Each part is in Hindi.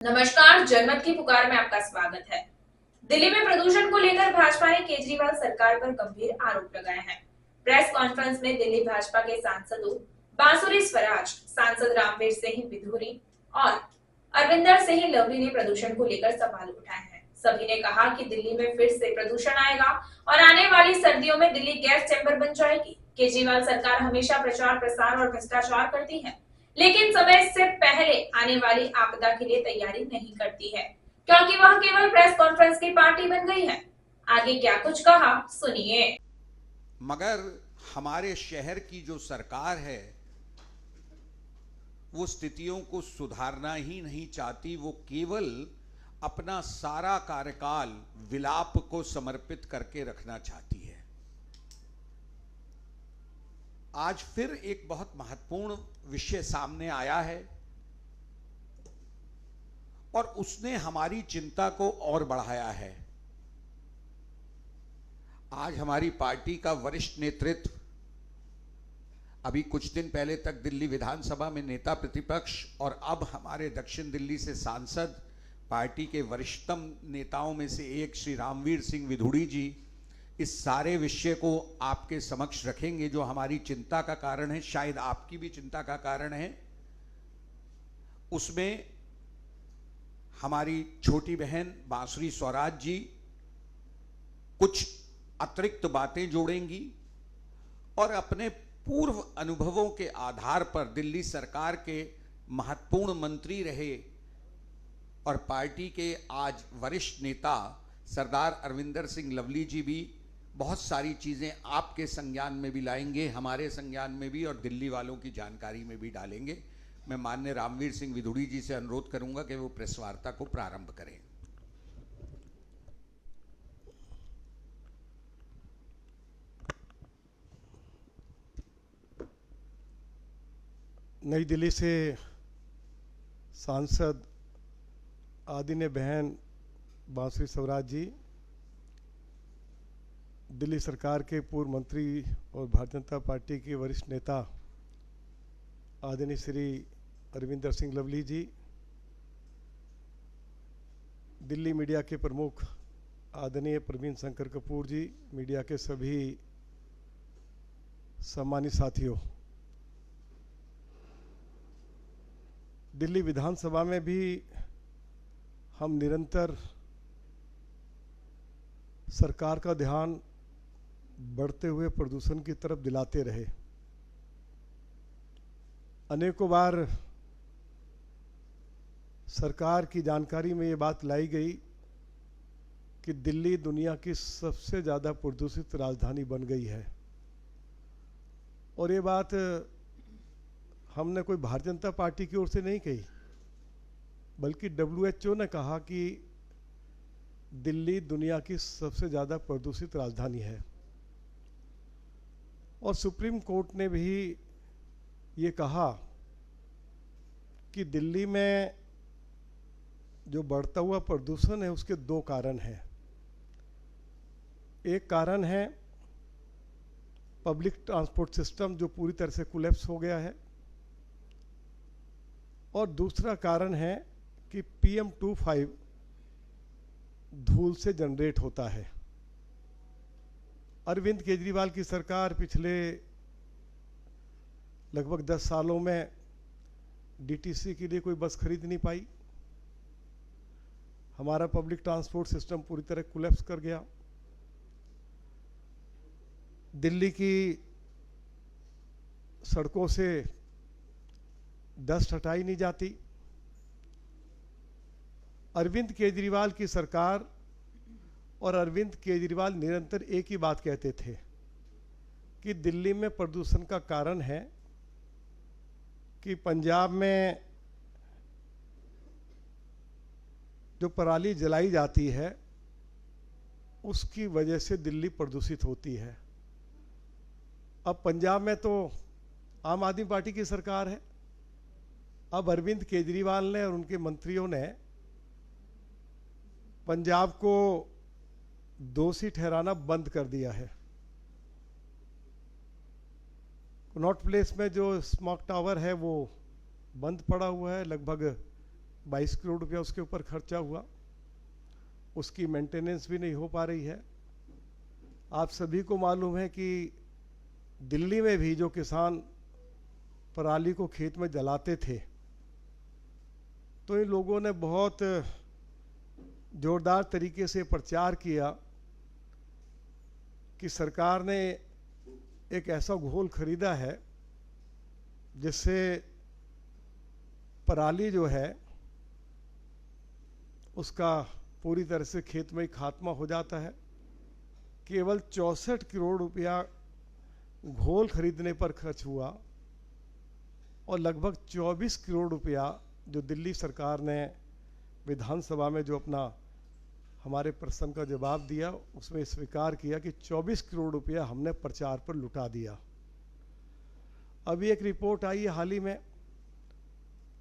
नमस्कार, जनमत की पुकार में आपका स्वागत है। दिल्ली में प्रदूषण को लेकर भाजपा ने केजरीवाल सरकार पर गंभीर आरोप लगाए हैं। प्रेस कॉन्फ्रेंस में दिल्ली भाजपा के सांसदों बांसुरी स्वराज, सांसद रामवीर सिंह विधूरी और अरविंदर सिंह लवली ने प्रदूषण को लेकर सवाल उठाए हैं। सभी ने कहा कि दिल्ली में फिर से प्रदूषण आएगा और आने वाली सर्दियों में दिल्ली गैस चैम्बर बन जाएगी। केजरीवाल सरकार हमेशा प्रचार प्रसार और भ्रष्टाचार करती है, लेकिन समय से पहले आने वाली आपदा के लिए तैयारी नहीं करती है, क्योंकि वह केवल प्रेस कॉन्फ्रेंस की पार्टी बन गई है। आगे क्या कुछ कहा, सुनिए। मगर हमारे शहर की जो सरकार है वो स्थितियों को सुधारना ही नहीं चाहती। वो केवल अपना सारा कार्यकाल विलाप को समर्पित करके रखना चाहती है। आज फिर एक बहुत महत्वपूर्ण विषय सामने आया है और उसने हमारी चिंता को और बढ़ाया है। आज हमारी पार्टी का वरिष्ठ नेतृत्व, अभी कुछ दिन पहले तक दिल्ली विधानसभा में नेता प्रतिपक्ष और अब हमारे दक्षिण दिल्ली से सांसद, पार्टी के वरिष्ठतम नेताओं में से एक श्री रामवीर सिंह विधूड़ी जी इस सारे विषय को आपके समक्ष रखेंगे जो हमारी चिंता का कारण है, शायद आपकी भी चिंता का कारण है। उसमें हमारी छोटी बहन बांसुरी स्वराज जी कुछ अतिरिक्त बातें जोड़ेंगी और अपने पूर्व अनुभवों के आधार पर दिल्ली सरकार के महत्वपूर्ण मंत्री रहे और पार्टी के आज वरिष्ठ नेता सरदार अरविंदर सिंह लवली जी भी बहुत सारी चीजें आपके संज्ञान में भी लाएंगे, हमारे संज्ञान में भी और दिल्ली वालों की जानकारी में भी डालेंगे। मैं माननीय रामवीर सिंह विधूड़ी जी से अनुरोध करूंगा कि वो प्रेस वार्ता को प्रारंभ करें। नई दिल्ली से सांसद आदिन्य बहन बांसुरी स्वराज जी, दिल्ली सरकार के पूर्व मंत्री और भारतीय जनता पार्टी के वरिष्ठ नेता आदरणीय श्री अरविंदर सिंह लवली जी, दिल्ली मीडिया के प्रमुख आदरणीय प्रवीण शंकर कपूर जी, मीडिया के सभी सम्मानित साथियों, दिल्ली विधानसभा में भी हम निरंतर सरकार का ध्यान बढ़ते हुए प्रदूषण की तरफ दिलाते रहे। अनेकों बार सरकार की जानकारी में ये बात लाई गई कि दिल्ली दुनिया की सबसे ज़्यादा प्रदूषित राजधानी बन गई है और ये बात हमने कोई भारतीय जनता पार्टी की ओर से नहीं कही, बल्कि WHO ने कहा कि दिल्ली दुनिया की सबसे ज़्यादा प्रदूषित राजधानी है और सुप्रीम कोर्ट ने भी ये कहा कि दिल्ली में जो बढ़ता हुआ प्रदूषण है उसके दो कारण हैं। एक कारण है पब्लिक ट्रांसपोर्ट सिस्टम जो पूरी तरह से कोलैप्स हो गया है और दूसरा कारण है कि PM2.5 धूल से जनरेट होता है। अरविंद केजरीवाल की सरकार पिछले लगभग 10 सालों में DTC के लिए कोई बस खरीद नहीं पाई। हमारा पब्लिक ट्रांसपोर्ट सिस्टम पूरी तरह कोलैप्स कर गया। दिल्ली की सड़कों से डस्ट हटाई नहीं जाती। अरविंद केजरीवाल की सरकार और अरविंद केजरीवाल निरंतर एक ही बात कहते थे कि दिल्ली में प्रदूषण का कारण है कि पंजाब में जो पराली जलाई जाती है उसकी वजह से दिल्ली प्रदूषित होती है। अब पंजाब में तो आम आदमी पार्टी की सरकार है। अब अरविंद केजरीवाल ने और उनके मंत्रियों ने पंजाब को दोषी ठहराना बंद कर दिया है। कनॉट प्लेस में जो स्मॉग टावर है वो बंद पड़ा हुआ है। लगभग 22 करोड़ रुपया उसके ऊपर खर्चा हुआ, उसकी मेंटेनेंस भी नहीं हो पा रही है। आप सभी को मालूम है कि दिल्ली में भी जो किसान पराली को खेत में जलाते थे, तो इन लोगों ने बहुत जोरदार तरीके से प्रचार किया कि सरकार ने एक ऐसा घोल खरीदा है जिससे पराली जो है उसका पूरी तरह से खेत में ही खात्मा हो जाता है। केवल 64 करोड़ रुपया घोल खरीदने पर खर्च हुआ और लगभग 24 करोड़ रुपया जो दिल्ली सरकार ने विधानसभा में जो अपना हमारे प्रश्न का जवाब दिया उसमें स्वीकार किया कि 24 करोड़ रुपया हमने प्रचार पर लुटा दिया। अभी एक रिपोर्ट आई है हाल ही में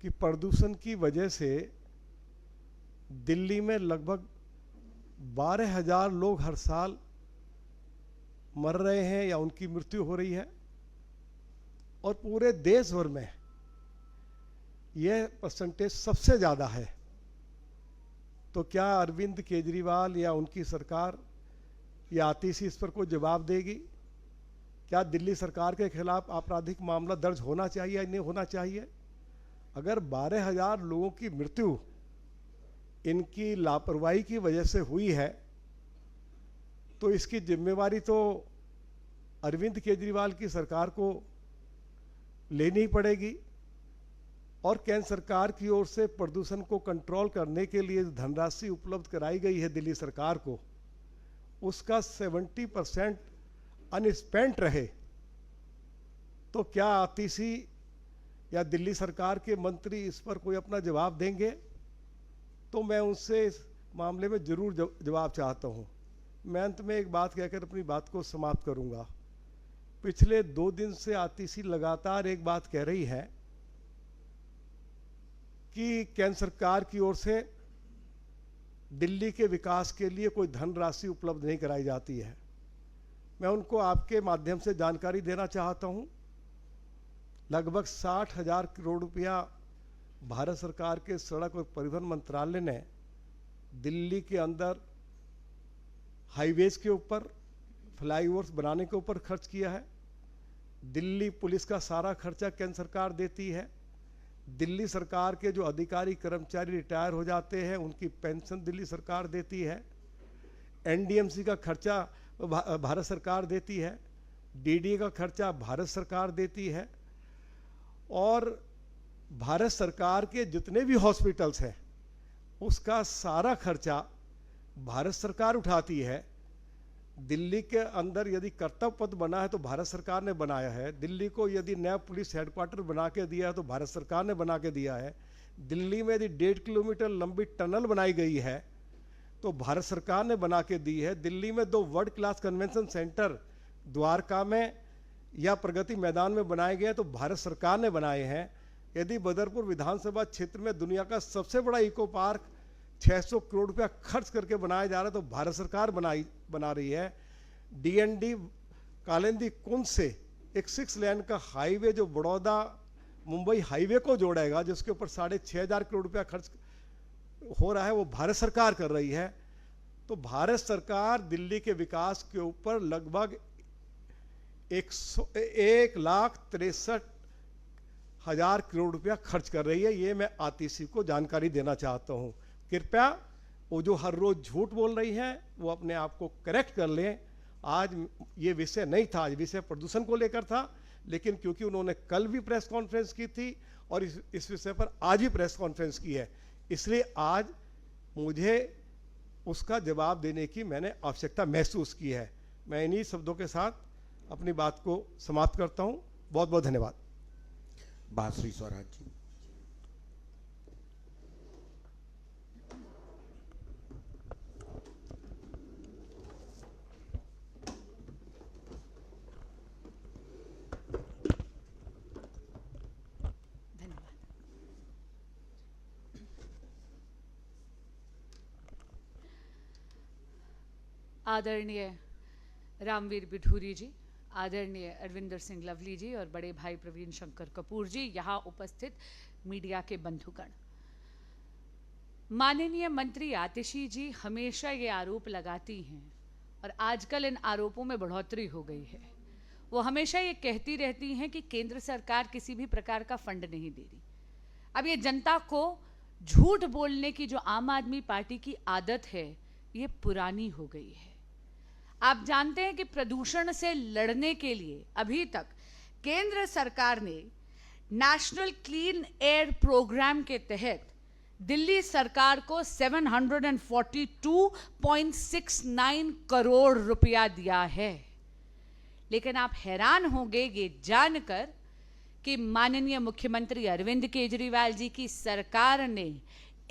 कि प्रदूषण की वजह से दिल्ली में लगभग 12,000 लोग हर साल मर रहे हैं या उनकी मृत्यु हो रही है, और पूरे देश भर में यह परसेंटेज सबसे ज़्यादा है। तो क्या अरविंद केजरीवाल या उनकी सरकार या आतिशी इस पर कोई जवाब देगी? क्या दिल्ली सरकार के खिलाफ आपराधिक मामला दर्ज होना चाहिए या नहीं होना चाहिए? अगर 12,000 लोगों की मृत्यु इनकी लापरवाही की वजह से हुई है तो इसकी जिम्मेवारी तो अरविंद केजरीवाल की सरकार को लेनी पड़ेगी। और केंद्र सरकार की ओर से प्रदूषण को कंट्रोल करने के लिए धनराशि उपलब्ध कराई गई है दिल्ली सरकार को, उसका 70% अनस्पेंट रहे, तो क्या आतिशी या दिल्ली सरकार के मंत्री इस पर कोई अपना जवाब देंगे? तो मैं उनसे इस मामले में जरूर जवाब चाहता हूं। मैं अंत में एक बात कहकर अपनी बात को समाप्त करूंगा। पिछले 2 दिन से आतिशी लगातार एक बात कह रही है कि केंद्र सरकार की ओर से दिल्ली के विकास के लिए कोई धनराशि उपलब्ध नहीं कराई जाती है। मैं उनको आपके माध्यम से जानकारी देना चाहता हूं। लगभग 60,000 करोड़ रुपया भारत सरकार के सड़क और परिवहन मंत्रालय ने दिल्ली के अंदर हाईवेज के ऊपर, फ्लाईओवर्स बनाने के ऊपर खर्च किया है। दिल्ली पुलिस का सारा खर्चा केंद्र सरकार देती है। दिल्ली सरकार के जो अधिकारी कर्मचारी रिटायर हो जाते हैं उनकी पेंशन दिल्ली सरकार देती है। एनडीएमसी का खर्चा भारत सरकार देती है। डीडीए का खर्चा भारत सरकार देती है। और भारत सरकार के जितने भी हॉस्पिटल्स हैं उसका सारा खर्चा भारत सरकार उठाती है। दिल्ली के अंदर यदि कर्तव्य पथ बना है तो भारत सरकार ने बनाया है। दिल्ली को यदि नया पुलिस हेडक्वार्टर बना के दिया है तो भारत सरकार ने बना के दिया है। दिल्ली में यदि 1.5 किलोमीटर लंबी टनल बनाई गई है तो भारत सरकार ने बना के दी है। दिल्ली में 2 world class convention centre Dwarka में या प्रगति मैदान में बनाए गए तो भारत सरकार ने बनाए हैं। यदि बदरपुर विधानसभा क्षेत्र में दुनिया का सबसे बड़ा इको पार्क 600 करोड़ रुपया खर्च करके बनाया जा रहा है तो भारत सरकार बना रही है। डीएनडी कालिंदी कुंज से एक 6 लेन का हाईवे जो बड़ौदा मुंबई हाईवे को जोड़ेगा, जिसके ऊपर 6,500 करोड़ रुपया खर्च हो रहा है, वो भारत सरकार कर रही है। तो भारत सरकार दिल्ली के विकास के ऊपर लगभग 1,63,000 करोड़ रुपया खर्च कर रही है। ये मैं आतिशी को जानकारी देना चाहता हूं। कृपया वो जो हर रोज झूठ बोल रही हैं वो अपने आप को करेक्ट कर लें। आज ये विषय नहीं था, आज विषय प्रदूषण को लेकर था, लेकिन क्योंकि उन्होंने कल भी प्रेस कॉन्फ्रेंस की थी और इस विषय पर आज भी प्रेस कॉन्फ्रेंस की है, इसलिए आज मुझे उसका जवाब देने की मैंने आवश्यकता महसूस की है। मैं इन्हीं शब्दों के साथ अपनी बात को समाप्त करता हूं। बहुत बहुत धन्यवाद। बांसुरी स्वराज जी। आदरणीय रामवीर बिठूरी जी, आदरणीय अरविंदर सिंह लवली जी और बड़े भाई प्रवीण शंकर कपूर जी, यहाँ उपस्थित मीडिया के बंधुगण, माननीय मंत्री आतिशी जी हमेशा ये आरोप लगाती हैं और आजकल इन आरोपों में बढ़ोतरी हो गई है। वो हमेशा ये कहती रहती हैं कि केंद्र सरकार किसी भी प्रकार का फंड नहीं दे रही। अब ये जनता को झूठ बोलने की जो आम आदमी पार्टी की आदत है, ये पुरानी हो गई है। आप जानते हैं कि प्रदूषण से लड़ने के लिए अभी तक केंद्र सरकार ने नेशनल क्लीन एयर प्रोग्राम के तहत दिल्ली सरकार को 742.69 करोड़ रुपया दिया है। लेकिन आप हैरान होंगे ये जानकर कि माननीय मुख्यमंत्री अरविंद केजरीवाल जी की सरकार ने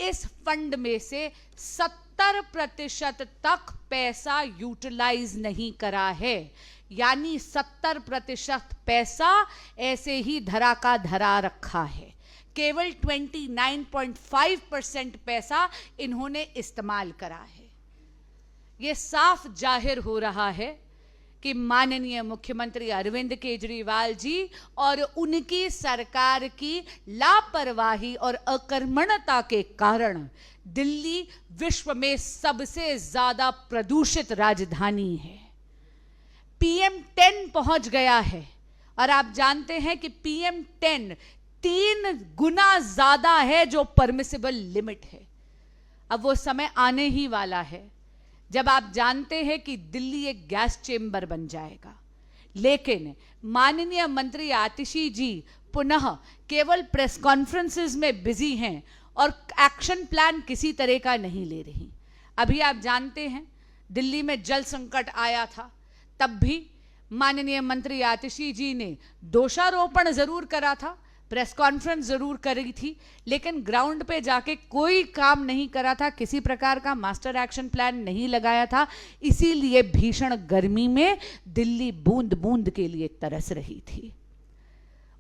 इस फंड में से 70% तक पैसा यूटिलाइज नहीं करा है। यानी 70% पैसा ऐसे ही धरा का धरा रखा है। केवल 29.5% पैसा इन्होंने इस्तेमाल करा है। यह साफ जाहिर हो रहा है कि माननीय मुख्यमंत्री अरविंद केजरीवाल जी और उनकी सरकार की लापरवाही और अकर्मण्यता के कारण दिल्ली विश्व में सबसे ज्यादा प्रदूषित राजधानी है। PM10 पहुंच गया है और आप जानते हैं कि PM10 3 गुना ज्यादा है जो परमिसिबल लिमिट है। अब वो समय आने ही वाला है जब आप जानते हैं कि दिल्ली एक गैस चेंबर बन जाएगा। लेकिन माननीय मंत्री आतिशी जी पुनः केवल प्रेस कॉन्फ्रेंसेस में बिजी हैं और एक्शन प्लान किसी तरह का नहीं ले रही। अभी आप जानते हैं दिल्ली में जल संकट आया था, तब भी माननीय मंत्री आतिशी जी ने दोषारोपण जरूर करा था, प्रेस कॉन्फ्रेंस जरूर करी थी, लेकिन ग्राउंड पे जाके कोई काम नहीं करा था, किसी प्रकार का मास्टर एक्शन प्लान नहीं लगाया था। इसीलिए भीषण गर्मी में दिल्ली बूंद बूंद के लिए तरस रही थी।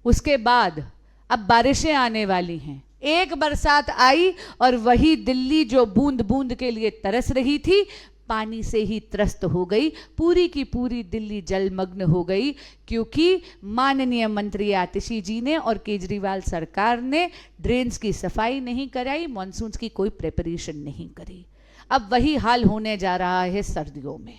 उसके बाद अब बारिशें आने वाली हैं। एक बरसात आई और वही दिल्ली जो बूंद बूंद के लिए तरस रही थी, पानी से ही त्रस्त हो गई। पूरी की पूरी दिल्ली जलमग्न हो गई, क्योंकि माननीय मंत्री आतिशी जी ने और केजरीवाल सरकार ने ड्रेन्स की सफाई नहीं कराई, मॉनसून की कोई प्रिपरेशन नहीं करी। अब वही हाल होने जा रहा है सर्दियों में।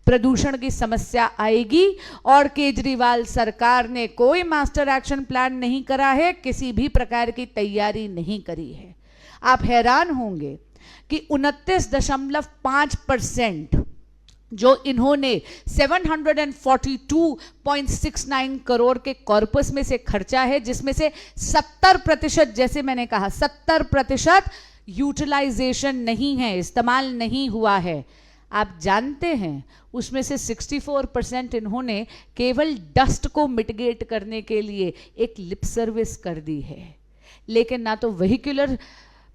प्रदूषण की समस्या आएगी और केजरीवाल सरकार ने कोई मास्टर एक्शन प्लान नहीं करा है, किसी भी प्रकार की तैयारी नहीं करी है। आप हैरान होंगे कि 29.5% जो इन्होंने 742.69 करोड़ के कॉर्पस में से खर्चा है, जिसमें से 70%, जैसे मैंने कहा 70% यूटिलाइजेशन नहीं है, इस्तेमाल नहीं हुआ है। आप जानते हैं उसमें से 64% इन्होंने केवल डस्ट को मिटिगेट करने के लिए एक लिप सर्विस कर दी है, लेकिन ना तो वेहिकुलर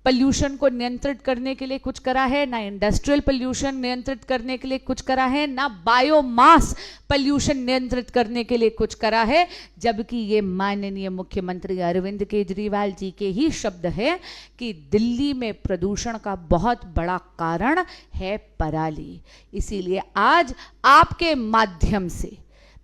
पॉल्यूशन को नियंत्रित करने के लिए कुछ करा है, ना इंडस्ट्रियल पॉल्यूशन नियंत्रित करने के लिए कुछ करा है, ना बायोमास पॉल्यूशन नियंत्रित करने के लिए कुछ करा है। जबकि ये माननीय मुख्यमंत्री अरविंद केजरीवाल जी के ही शब्द हैं कि दिल्ली में प्रदूषण का बहुत बड़ा कारण है पराली। इसीलिए आज आपके माध्यम से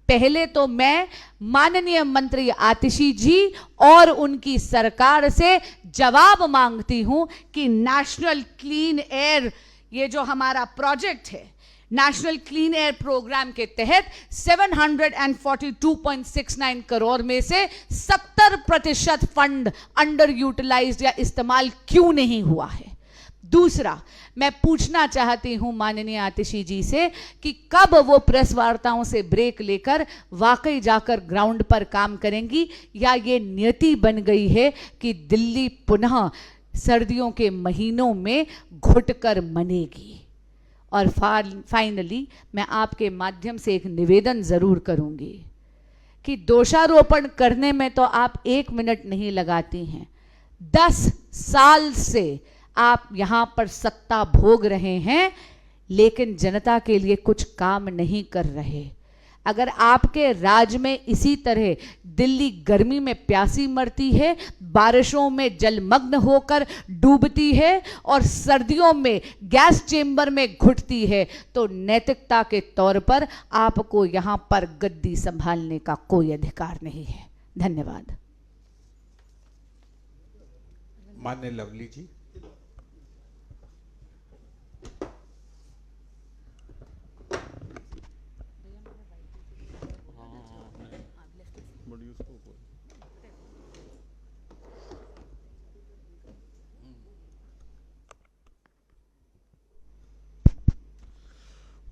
पहले तो मैं माननीय मंत्री आतिशी जी और उनकी सरकार से जवाब मांगती हूं कि नेशनल क्लीन एयर, ये जो हमारा प्रोजेक्ट है, नेशनल क्लीन एयर प्रोग्राम के तहत 742.69 करोड़ में से 70% फंड अंडर यूटिलाइज्ड या इस्तेमाल क्यों नहीं हुआ है। दूसरा, मैं पूछना चाहती हूं माननीय आतिशी जी से कि कब वो प्रेस वार्ताओं से ब्रेक लेकर वाकई जाकर ग्राउंड पर काम करेंगी, या ये नियति बन गई है कि दिल्ली पुनः सर्दियों के महीनों में घुटकर मनेगी। और फाइनली मैं आपके माध्यम से एक निवेदन जरूर करूंगी कि दोषारोपण करने में तो आप 1 मिनट नहीं लगाती हैं, 10 साल से आप यहां पर सत्ता भोग रहे हैं, लेकिन जनता के लिए कुछ काम नहीं कर रहे। अगर आपके राज में इसी तरह दिल्ली गर्मी में प्यासी मरती है, बारिशों में जलमग्न होकर डूबती है और सर्दियों में गैस चेंबर में घुटती है, तो नैतिकता के तौर पर आपको यहां पर गद्दी संभालने का कोई अधिकार नहीं है। धन्यवाद। माननीय लवली जी।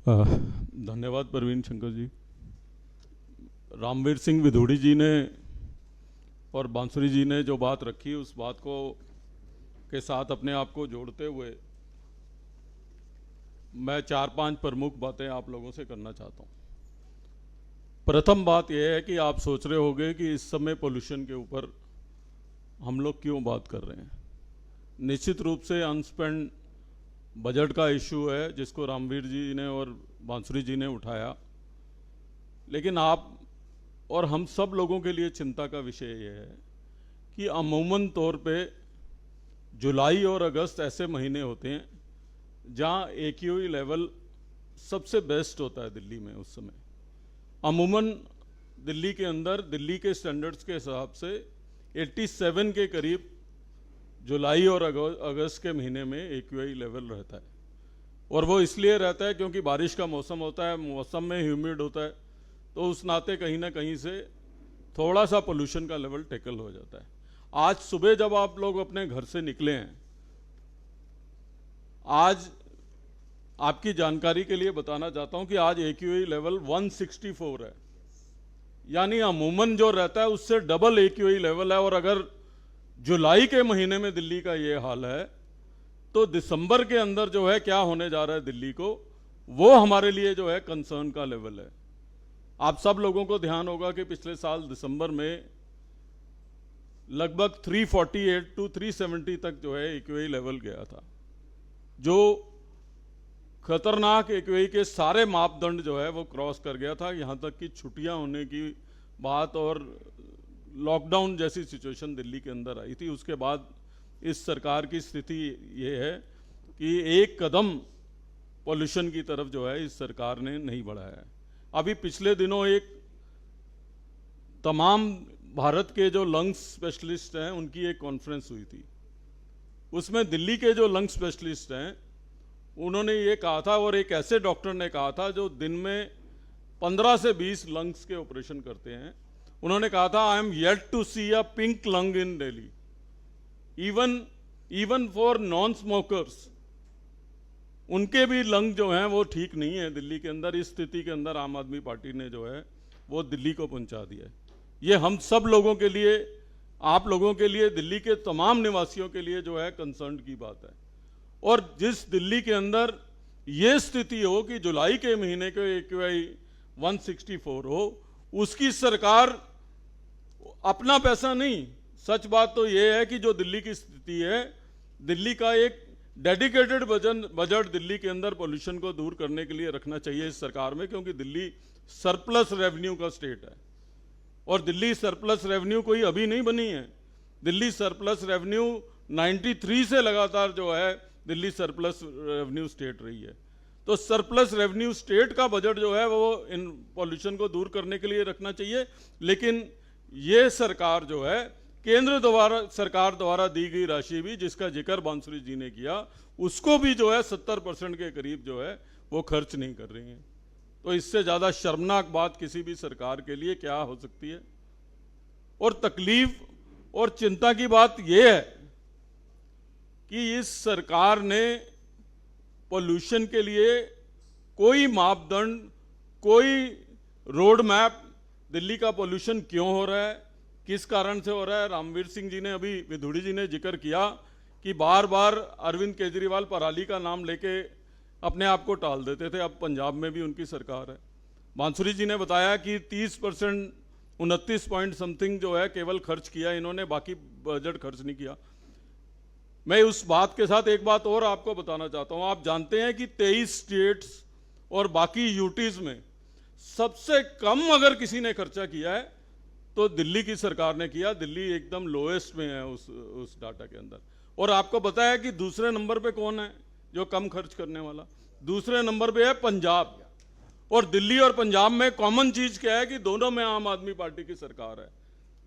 धन्यवाद प्रवीण शंकर जी। रामवीर सिंह विधूड़ी जी ने और बांसुरी जी ने जो बात रखी उस बात को के साथ अपने आप को जोड़ते हुए मैं 4-5 प्रमुख बातें आप लोगों से करना चाहता हूँ। प्रथम बात यह है कि आप सोच रहे होंगे कि इस समय पोल्यूशन के ऊपर हम लोग क्यों बात कर रहे हैं। निश्चित रूप से अनस्पेंड बजट का इशू है जिसको रामवीर जी ने और बांसुरी जी ने उठाया, लेकिन आप और हम सब लोगों के लिए चिंता का विषय यह है कि अमूमन तौर पे जुलाई और अगस्त ऐसे महीने होते हैं जहां AQI लेवल सबसे बेस्ट होता है दिल्ली में। उस समय अमूमन दिल्ली के अंदर दिल्ली के स्टैंडर्ड्स के हिसाब से 87 के करीब जुलाई और अगस्त के महीने में AQI लेवल रहता है, और वो इसलिए रहता है क्योंकि बारिश का मौसम होता है, मौसम में ह्यूमिड होता है, तो उस नाते कहीं ना कहीं से थोड़ा सा पोल्यूशन का लेवल टैकल हो जाता है। आज सुबह जब आप लोग अपने घर से निकले हैं, आज आपकी जानकारी के लिए बताना चाहता हूं कि आज AQI लेवल 164 है, यानी अमूमन जो रहता है उससे डबल AQI लेवल है। और अगर जुलाई के महीने में दिल्ली का ये हाल है तो दिसंबर के अंदर जो है क्या होने जा रहा है दिल्ली को, वो हमारे लिए जो है कंसर्न का लेवल है। आप सब लोगों को ध्यान होगा कि पिछले साल दिसंबर में लगभग 348 टू 370 तक जो है AQI लेवल गया था, जो खतरनाक AQI के सारे मापदंड जो है वो क्रॉस कर गया था। यहाँ तक कि छुट्टियां होने की बात और लॉकडाउन जैसी सिचुएशन दिल्ली के अंदर आई थी। उसके बाद इस सरकार की स्थिति ये है कि एक कदम पॉल्यूशन की तरफ जो है इस सरकार ने नहीं बढ़ाया है। अभी पिछले दिनों एक तमाम भारत के जो लंग्स स्पेशलिस्ट हैं उनकी एक कॉन्फ्रेंस हुई थी। उसमें दिल्ली के जो लंग स्पेशलिस्ट हैं उन्होंने ये कहा था, और एक ऐसे डॉक्टर ने कहा था जो दिन में 15 से 20 लंग्स के ऑपरेशन करते हैं, उन्होंने कहा था I am yet to see a pink lung in Delhi, even for non smokers. उनके भी लंग जो हैं वो ठीक नहीं है दिल्ली के अंदर। इस स्थिति के अंदर आम आदमी पार्टी ने जो है वो दिल्ली को पहुंचा दिया है। ये हम सब लोगों के लिए, आप लोगों के लिए, दिल्ली के तमाम निवासियों के लिए जो है कंसर्न की बात है। और जिस दिल्ली के अंदर ये स्थिति हो कि जुलाई के महीने के AQI 164 हो, उसकी सरकार अपना पैसा नहीं, सच बात तो ये है कि जो दिल्ली की स्थिति है, दिल्ली का एक डेडिकेटेड बजट दिल्ली के अंदर पोल्यूशन को दूर करने के लिए रखना चाहिए इस सरकार में, क्योंकि दिल्ली सरप्लस रेवेन्यू का स्टेट है। और दिल्ली सरप्लस रेवेन्यू कोई अभी नहीं बनी है। दिल्ली सरप्लस रेवेन्यू 93 से लगातार जो है दिल्ली सरप्लस रेवेन्यू स्टेट रही है। तो सरप्लस रेवेन्यू स्टेट का बजट जो है वो इन पॉल्यूशन को दूर करने के लिए रखना चाहिए। लेकिन ये सरकार जो है केंद्र सरकार द्वारा दी गई राशि भी, जिसका जिक्र बांसुरी जी ने किया, उसको भी जो है 70% के करीब जो है वो खर्च नहीं कर रही है। तो इससे ज़्यादा शर्मनाक बात किसी भी सरकार के लिए क्या हो सकती है। और तकलीफ और चिंता की बात यह है कि इस सरकार ने पोल्यूशन के लिए कोई मापदंड, कोई रोड मैप, दिल्ली का पोल्यूशन क्यों हो रहा है, किस कारण से हो रहा है। रामवीर सिंह जी ने, अभी विधूड़ी जी ने जिक्र किया कि बार बार अरविंद केजरीवाल पराली का नाम लेके अपने आप को टाल देते थे। अब पंजाब में भी उनकी सरकार है। बांसुरी जी ने बताया कि 30%, 29 पॉइंट समथिंग जो है केवल खर्च किया इन्होंने, बाकी बजट खर्च नहीं किया। मैं उस बात के साथ एक बात और आपको बताना चाहता हूं। आप जानते हैं कि 23 स्टेट्स और बाकी यूटीज में सबसे कम अगर किसी ने खर्चा किया है तो दिल्ली की सरकार ने किया। दिल्ली एकदम लोएस्ट में है उस डाटा के अंदर। और आपको पता है कि दूसरे नंबर पे कौन है जो कम खर्च करने वाला? दूसरे नंबर पे है पंजाब। और दिल्ली और पंजाब में कॉमन चीज क्या है कि दोनों में आम आदमी पार्टी की सरकार है।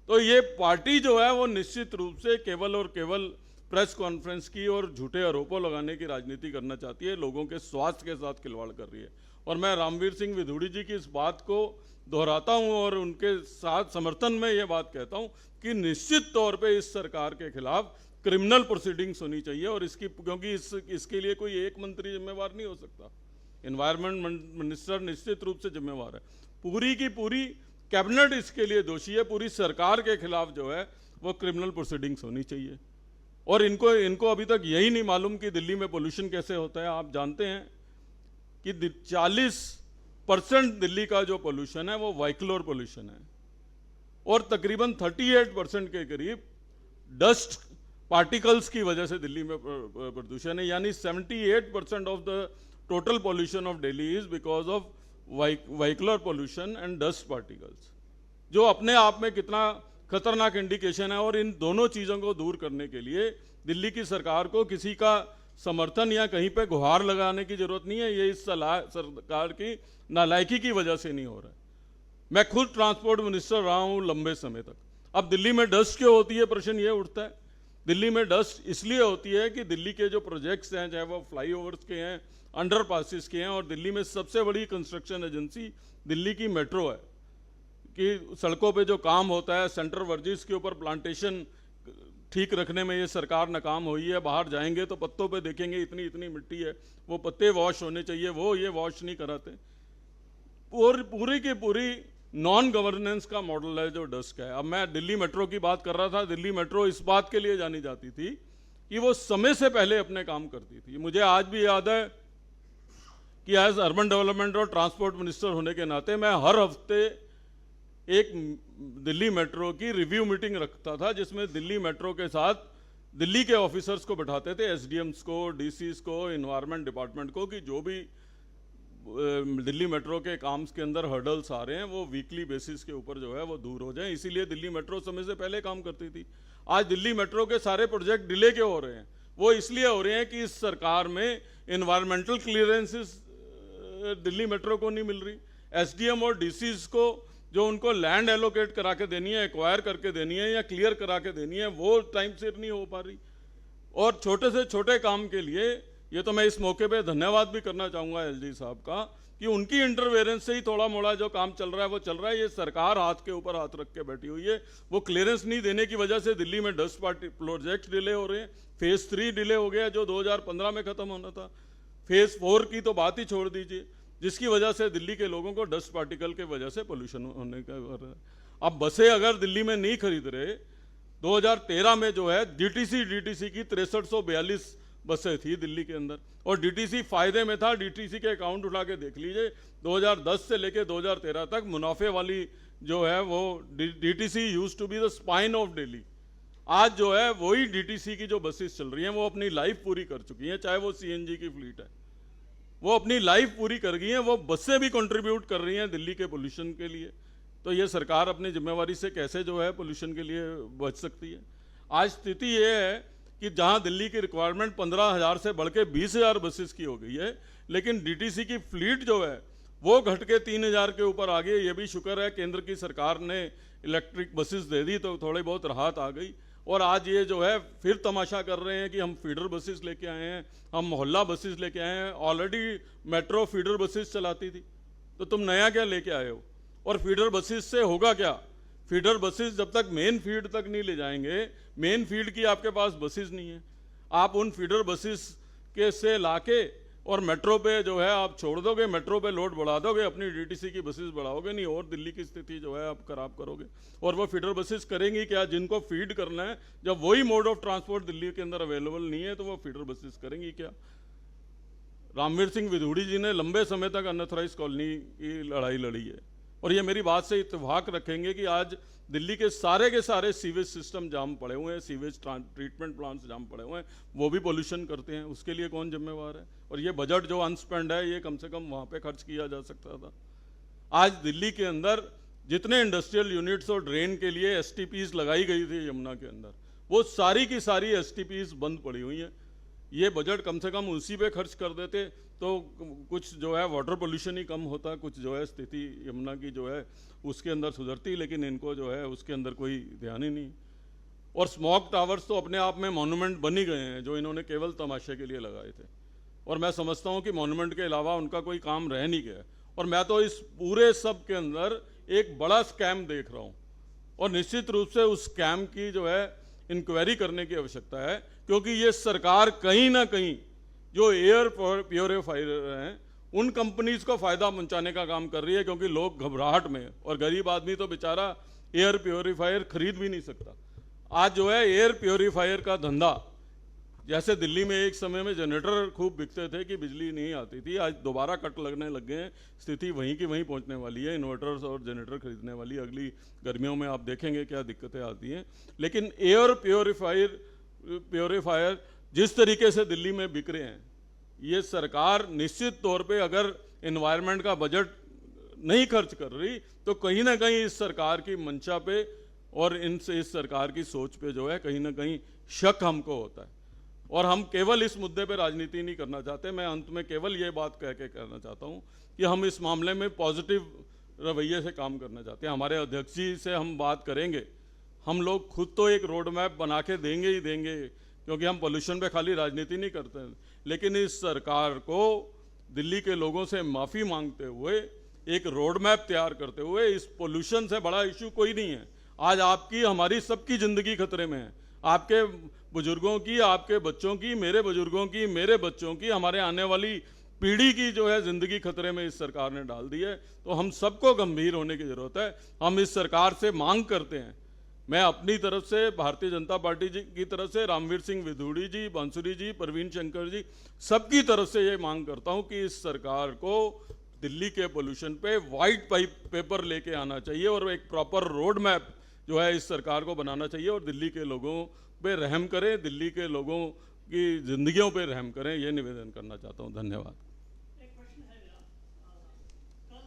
तो ये पार्टी जो है वो निश्चित रूप से केवल और केवल प्रेस कॉन्फ्रेंस की और झूठे आरोपों लगाने की राजनीति करना चाहती है, लोगों के स्वास्थ्य के साथ खिलवाड़ कर रही है। और मैं रामवीर सिंह विधूड़ी जी की इस बात को दोहराता हूं और उनके साथ समर्थन में ये बात कहता हूं कि निश्चित तौर पे इस सरकार के खिलाफ क्रिमिनल प्रोसीडिंग्स होनी चाहिए। और इसकी, क्योंकि इसके लिए कोई एक मंत्री जिम्मेवार नहीं हो सकता। एनवायरनमेंट मिनिस्टर निश्चित रूप से जिम्मेवार है। पूरी की पूरी कैबिनेट इसके लिए दोषी है। पूरी सरकार के खिलाफ जो है वो क्रिमिनल प्रोसीडिंग्स होनी चाहिए। और इनको अभी तक यही नहीं मालूम कि दिल्ली में पोल्यूशन कैसे होता है। आप जानते हैं कि 40% दिल्ली का जो पोल्यूशन है वो व्हीकलर पोल्यूशन है और तकरीबन 38% के करीब डस्ट पार्टिकल्स की वजह से दिल्ली में प्रदूषण है। यानी 78% of the total pollution of Delhi is because of vehicular pollution and dust particles, जो अपने आप में कितना खतरनाक इंडिकेशन है। और इन दोनों चीज़ों को दूर करने के लिए दिल्ली की सरकार को किसी का समर्थन या कहीं पे गुहार लगाने की जरूरत नहीं है। ये इस सरकार की नालायकी की वजह से नहीं हो रहा है। मैं खुद ट्रांसपोर्ट मिनिस्टर रहा हूँ लंबे समय तक। अब दिल्ली में डस्ट क्यों होती है, प्रश्न ये उठता है। दिल्ली में डस्ट इसलिए होती है कि दिल्ली के जो प्रोजेक्ट्स हैं, चाहे वो फ्लाईओवर्स के हैं, अंडरपासेस के हैं, और दिल्ली में सबसे बड़ी कंस्ट्रक्शन एजेंसी दिल्ली की मेट्रो है कि सड़कों पे जो काम होता है, सेंटर वर्जिस के ऊपर प्लांटेशन ठीक रखने में ये सरकार नाकाम हुई है। बाहर जाएंगे तो पत्तों पे देखेंगे इतनी इतनी मिट्टी है, वो पत्ते वॉश होने चाहिए, वो ये वॉश नहीं कराते। और पूरी की पूरी नॉन गवर्नेंस का मॉडल है जो डस्ट का है। अब मैं दिल्ली मेट्रो की बात कर रहा था। दिल्ली मेट्रो इस बात के लिए जानी जाती थी कि वो समय से पहले अपने काम करती थी। मुझे आज भी याद है कि एज अर्बन डेवलपमेंट और ट्रांसपोर्ट मिनिस्टर होने के नाते मैं हर हफ्ते एक दिल्ली मेट्रो की रिव्यू मीटिंग रखता था, जिसमें दिल्ली मेट्रो के साथ दिल्ली के ऑफिसर्स को बैठाते थे, एसडीएम्स को, डीसीज को, एनवायरनमेंट डिपार्टमेंट को, कि जो भी दिल्ली मेट्रो के काम्स के अंदर हर्डल्स आ रहे हैं वो वीकली बेसिस के ऊपर जो है वो दूर हो जाएं। इसीलिए दिल्ली मेट्रो समय से पहले काम करती थी। आज दिल्ली मेट्रो के सारे प्रोजेक्ट डिले क्यों हो रहे हैं? वो इसलिए हो रहे हैं कि इस सरकार में एनवायरमेंटल क्लियरेंसेस दिल्ली मेट्रो को नहीं मिल रही। एसडीएम और डीसीज को जो उनको लैंड एलोकेट करा के देनी है, एक्वायर करके देनी है या क्लियर करा के देनी है, वो टाइम से नहीं हो पा रही। और छोटे से छोटे काम के लिए, ये तो मैं इस मौके पे धन्यवाद भी करना चाहूँगा एलजी साहब का, कि उनकी इंटरवेरेंस से ही थोड़ा मोड़ा जो काम चल रहा है वो चल रहा है। ये सरकार हाथ के ऊपर हाथ रख के बैठी हुई है। वो क्लियरेंस नहीं देने की वजह से दिल्ली में डस्ट पार्टी प्रोजेक्ट डिले हो रहे हैं। फेज 3 डिले हो गया जो 2015 में खत्म होना था। फेज 4 की तो बात ही छोड़ दीजिए, जिसकी वजह से दिल्ली के लोगों को डस्ट पार्टिकल के वजह से पोल्यूशन होने का। अब बसें अगर दिल्ली में नहीं खरीद रहे, 2013 में जो है डीटीसी की 6342 बसें थी दिल्ली के अंदर, और डीटीसी फायदे में था। डीटीसी के अकाउंट उठा के देख लीजिए, 2010 से लेके 2013 तक मुनाफे वाली जो है वो DTC used to be the spine of Delhi. आज जो है वही डीटीसी की जो बसेस चल रही हैं वो अपनी लाइफ पूरी कर चुकी हैं। चाहे वो सीएनजी की फ्लीट है, वो अपनी लाइफ पूरी कर गई हैं। वो बसें भी कंट्रीब्यूट कर रही हैं दिल्ली के पोल्यूशन के लिए। तो ये सरकार अपनी जिम्मेवारी से कैसे जो है पोल्यूशन के लिए बच सकती है? आज स्थिति ये है कि जहां दिल्ली की रिक्वायरमेंट 15,000 से बढ़ के 20,000 बसेस की हो गई है, लेकिन डीटीसी की फ्लीट जो है वो घट के 3,000 के ऊपर आ गई। ये भी शुक्र है केंद्र की सरकार ने इलेक्ट्रिक बसेस दे दी तो थोड़ी बहुत राहत आ गई। और आज ये जो है फिर तमाशा कर रहे हैं कि हम फीडर बसेस लेके आए हैं, हम मोहल्ला बसेस लेके आए हैं। ऑलरेडी मेट्रो फीडर बसेस चलाती थी, तो तुम नया क्या लेके आए हो? और फीडर बसेस से होगा क्या? फीडर बसेस जब तक मेन फीड तक नहीं ले जाएंगे, मेन फीड की आपके पास बसेस नहीं है। आप उन फीडर बसेस के से लाके और मेट्रो पे जो है आप छोड़ दोगे, मेट्रो पे लोड बढ़ा दोगे, अपनी डीटीसी की बसेस बढ़ाओगे नहीं, और दिल्ली की स्थिति जो है आप खराब करोगे। और वो फीडर बसेस करेंगी क्या? जिनको फीड करना है, जब वही मोड ऑफ ट्रांसपोर्ट दिल्ली के अंदर अवेलेबल नहीं है तो वो फीडर बसेस करेंगी क्या? रामवीर सिंह विधूड़ी जी ने लंबे समय तक अनऑथराइज कॉलोनी की लड़ाई लड़ी है, और ये मेरी बात से इत्तेफाक रखेंगे कि आज दिल्ली के सारे सीवेज सिस्टम जाम पड़े हुए हैं, सीवेज ट्रीटमेंट प्लांट्स जाम पड़े हुए हैं। वो भी पोल्यूशन करते हैं, उसके लिए कौन जिम्मेवार है? और ये बजट जो अनस्पेंड है ये कम से कम वहाँ पे खर्च किया जा सकता था। आज दिल्ली के अंदर जितने इंडस्ट्रियल यूनिट्स और ड्रेन के लिए एसटीपीज लगाई गई थी यमुना के अंदर, वो सारी की सारी एसटीपीज बंद पड़ी हुई हैं। ये बजट कम से कम उसी पे खर्च कर देते तो कुछ जो है वाटर पोल्यूशन ही कम होता, कुछ जो है स्थिति यमुना की जो है उसके अंदर सुधरती, लेकिन इनको जो है उसके अंदर कोई ध्यान ही नहीं। और स्मॉग टावर्स तो अपने आप में मॉन्यूमेंट बन ही गए हैं जो इन्होंने केवल तमाशे के लिए लगाए थे, और मैं समझता हूँ कि मॉन्यूमेंट के अलावा उनका कोई काम रह नहीं गया। और मैं तो इस पूरे सब के अंदर एक बड़ा स्कैम देख रहा हूँ, और निश्चित रूप से उस स्कैम की जो है इंक्वायरी करने की आवश्यकता है, क्योंकि ये सरकार कहीं ना कहीं जो एयर प्योरीफायर हैं उन कंपनीज को फायदा पहुंचाने का काम कर रही है, क्योंकि लोग घबराहट में, और गरीब आदमी तो बेचारा एयर प्योरीफायर खरीद भी नहीं सकता। आज जो है एयर प्योरीफायर का धंधा, जैसे दिल्ली में एक समय में जनरेटर खूब बिकते थे कि बिजली नहीं आती थी, आज दोबारा कट लगने लग गए हैं, स्थिति वहीं की वहीं पहुंचने वाली है। इन्वर्टर्स और जनरेटर खरीदने वाली अगली गर्मियों में आप देखेंगे क्या दिक्कतें आती हैं। लेकिन एयर प्योरीफायर जिस तरीके से दिल्ली में बिक रहे हैं, ये सरकार निश्चित तौर पे अगर एनवायरनमेंट का बजट नहीं खर्च कर रही तो कहीं ना कहीं इस सरकार की मंशा पे और इस सरकार की सोच पे जो है कहीं ना कहीं शक हमको होता है। और हम केवल इस मुद्दे पे राजनीति नहीं करना चाहते। मैं अंत में केवल ये बात कह के कहना चाहता हूँ कि हम इस मामले में पॉजिटिव रवैये से काम करना चाहते हैं। हमारे अध्यक्ष जी से हम बात करेंगे, हम लोग खुद तो एक रोड मैप बना के देंगे ही देंगे, क्योंकि हम पोल्यूशन पे खाली राजनीति नहीं करते हैं। लेकिन इस सरकार को दिल्ली के लोगों से माफ़ी मांगते हुए एक रोड मैप तैयार करते हुए, इस पोल्यूशन से बड़ा इशू कोई नहीं है। आज आपकी हमारी सबकी ज़िंदगी खतरे में है, आपके बुजुर्गों की, आपके बच्चों की, मेरे बुजुर्गों की, मेरे बच्चों की, हमारे आने वाली पीढ़ी की जो है ज़िंदगी खतरे में इस सरकार ने डाल दी है। तो हम सबको गंभीर होने की ज़रूरत है। हम इस सरकार से मांग करते हैं, मैं अपनी तरफ से, भारतीय जनता पार्टी जी की तरफ से, रामवीर सिंह विधूड़ी जी, बांसुरी जी, प्रवीण शंकर जी, सबकी तरफ से ये मांग करता हूँ कि इस सरकार को दिल्ली के पोल्यूशन पे वाइट पेपर लेके आना चाहिए और एक प्रॉपर रोड मैप जो है इस सरकार को बनाना चाहिए और दिल्ली के लोगों पे रहम करें, दिल्ली के लोगों की जिंदगियों पे रहम करें, ये निवेदन करना चाहता हूँ। धन्यवाद। एक प्रश्न है मेरा, कल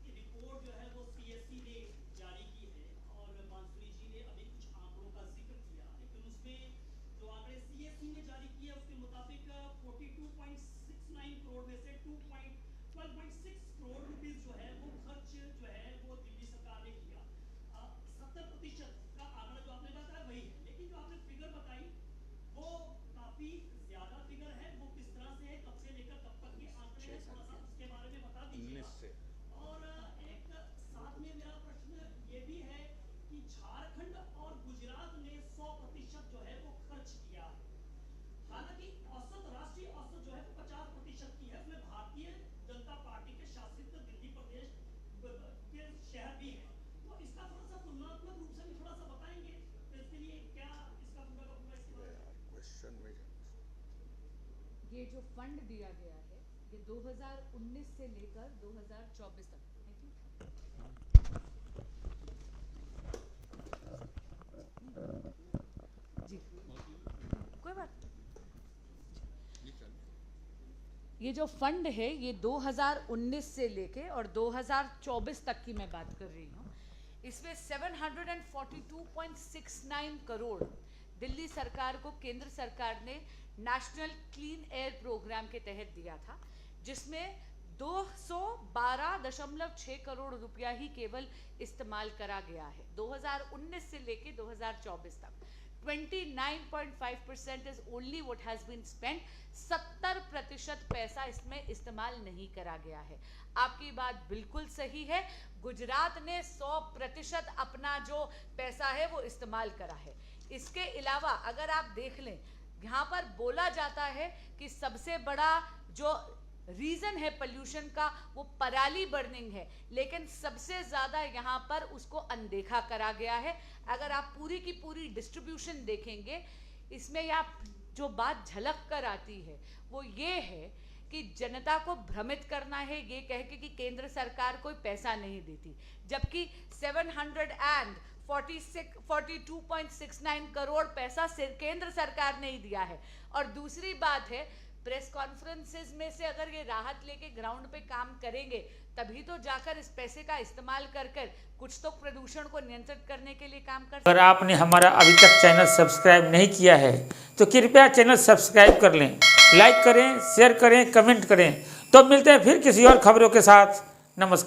रिपोर्ट जो है वो CSC ने जारी की है और बांसुरी जी ने अभी कुछ आंकड़ों का जिक्र किया, लेकिन उसमें जो आंकड़े CSC ने जारी किए उसके मुताबिक 42.69 करोड़ में से 12.6 करोड़ रुपीस जो है वो खर्च जो है वो दिल्ली सरकार ने किया। 70% का आंकड़ा जो आपने बताया वही है, लेकिन जो आपने फिगर बताई वो काफी ज्यादा फिगर है। वो किस तरह से है, कब से लेकर कब तक के आंकड़े हैं, थोड़ा सा उसके बारे में बता दीजिए। और एक साथ में मेरा प्रश्न ये भी है कि झारखंड और गुजरात ने 100% जो है वो खर्च किया है, हालांकि औसत राष्ट्रीय औसत जो है वो 50% की है। उसमें भारतीय जनता पार्टी के शासित दिल्ली प्रदेश के शहर भी हैं, तो इसका थोड़ा सा तुलनात्मक रूप से भी थोड़ा सा बताएंगे तो इसके लिए क्या इसका पूरा का पूरा इसके बारे में। ये जो फंड दिया गया है ये 2019 से लेकर 2024 तक। जी कोई बात। ये जो फंड है ये 2019 से लेके और 2024 तक की मैं बात कर रही हूँ। इसमें 742.69 करोड़ दिल्ली सरकार को केंद्र सरकार ने नेशनल क्लीन एयर प्रोग्राम के तहत दिया था, जिसमें 212.6 करोड़ रुपया ही केवल इस्तेमाल करा गया है 2019 से लेके 2024 तक। 29.5% is only what has been spent. 70% पैसा इसमें इस्तेमाल नहीं करा गया है। आपकी बात बिल्कुल सही है, गुजरात ने 100% अपना जो पैसा है वो इस्तेमाल करा है। इसके अलावा अगर आप देख लें, यहाँ पर बोला जाता है कि सबसे बड़ा जो रीजन है पोल्यूशन का वो पराली बर्निंग है, लेकिन सबसे ज्यादा यहाँ पर उसको अनदेखा करा गया है। अगर आप पूरी की पूरी डिस्ट्रीब्यूशन देखेंगे, इसमें या जो बात झलक कर आती है वो ये है कि जनता को भ्रमित करना है ये कह के कि केंद्र सरकार कोई पैसा नहीं देती, जबकि 742.69 करोड़ पैसा केंद्र सरकार ने ही दिया है। और दूसरी बात है, प्रेस कॉन्फ्रेंसेस में से अगर ये राहत लेके ग्राउंड पे काम करेंगे तभी तो जाकर इस पैसे का इस्तेमाल कर कुछ तो प्रदूषण को नियंत्रित करने के लिए काम कर। अगर आपने हमारा अभी तक चैनल सब्सक्राइब नहीं किया है तो कृपया चैनल सब्सक्राइब कर लें, लाइक करें, शेयर करें, कमेंट करें। तो मिलते हैं फिर किसी और खबरों के साथ। नमस्कार।